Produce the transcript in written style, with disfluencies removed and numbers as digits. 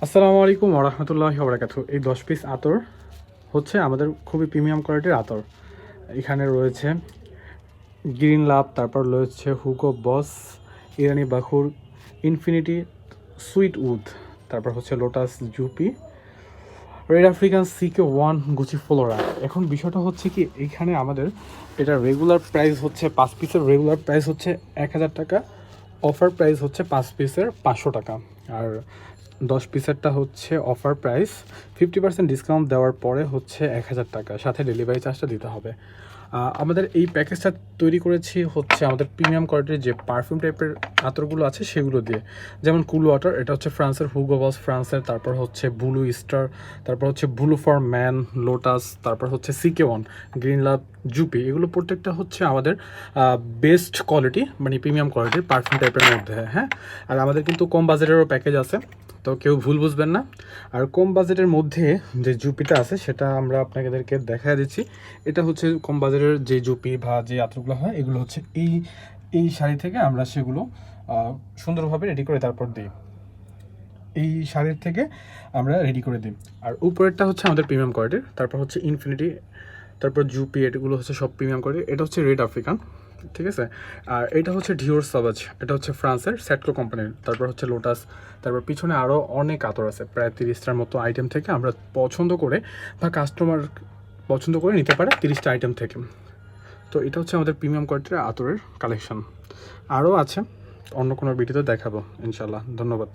আসসালামু আলাইকুম ওরহমতুল্লাহি ওবরাকাতুহু। এই 10 পিস আতর হচ্ছে আমাদের খুবই প্রিমিয়াম কোয়ালিটির আতর। এখানে রয়েছে গ্রিন লাভ, তারপর রয়েছে হুগো বস, ইরানি বাখুর, ইনফিনিটি, সুইট উড, তারপর হচ্ছে লোটাস জুপি, red African CK one, Gucci Flora. এখন বিষয়টা হচ্ছে কি, এইখানে আমাদের এটা রেগুলার প্রাইস হচ্ছে 5 পিসের রেগুলার প্রাইস হচ্ছে 1000 টাকা, অফার প্রাইস হচ্ছে 5 পিসের 500 টাকা। আর 10 পিসেরটা হচ্ছে অফার প্রাইস, 50% ডিসকাউন্ট দেওয়ার পরে হচ্ছে 1000 টাকা, সাথে ডেলিভারি চার্জটা দিতে হবে। আমাদের এই প্যাকেজটা তৈরি করেছি হচ্ছে আমাদের প্রিমিয়াম কোয়ালিটির যে পারফিউম টাইপের আতরগুলো আছে সেগুলো দিয়ে। যেমন কুল ওয়াটার, এটা হচ্ছে ফ্রান্সের হুগো বস ফ্রান্সের, তারপর হচ্ছে ব্লু স্টার, তারপর হচ্ছে ব্লু ফর ম্যান, লোটাস, তারপর হচ্ছে সিকে ওয়ান, গ্রিন লাভ, জুপি। এগুলো প্রত্যেকটা হচ্ছে আমাদের বেস্ট কোয়ালিটি, মানে প্রিমিয়াম কোয়ালিটির পারফিউম টাইপের মধ্যে। হ্যাঁ, আর আমাদের কিন্তু কম বাজেটেরও প্যাকেজ আছে, তো কেউ ভুল বুঝবেন না। আর কম বাজেটের মধ্যে যে জুপিটা আছে সেটা আমরা আপনাদেরকে দেখা দিচ্ছি। এটা হচ্ছে কম বাজেটের যে জুপি বা যে আতরগুলো হয়, এগুলো হচ্ছে এই এই শাড়ি থেকে আমরা সেগুলো সুন্দরভাবে রেডি করে তারপর দিই। এই শাড়ির থেকে আমরা রেডি করে দিই। আর উপরেরটা হচ্ছে আমাদের প্রিমিয়াম কোয়ালিটির, তারপর হচ্ছে ইনফিনিটি, তারপর জুপি, এগুলো হচ্ছে সব প্রিমিয়াম কোয়ালিটি। এটা হচ্ছে রেড আফ্রিকান, ঠিক আছে। আর এটা হচ্ছে ডিওর সাবাজ, এটা হচ্ছে ফ্রান্সের স্যাটকো কোম্পানির। তারপর হচ্ছে লোটাস, তারপর পিছনে আরও অনেক আতর আছে, প্রায় 30টার মতো আইটেম থেকে আমরা পছন্দ করে বা কাস্টমার পছন্দ করে নিতে পারে 30টা আইটেম থেকে। তো এটা হচ্ছে আমাদের প্রিমিয়াম কোয়ালিটির আতরের কালেকশন। আরও আছে, অন্য কোনো ভিডিওতে দেখাবো ইনশাল্লাহ। ধন্যবাদ।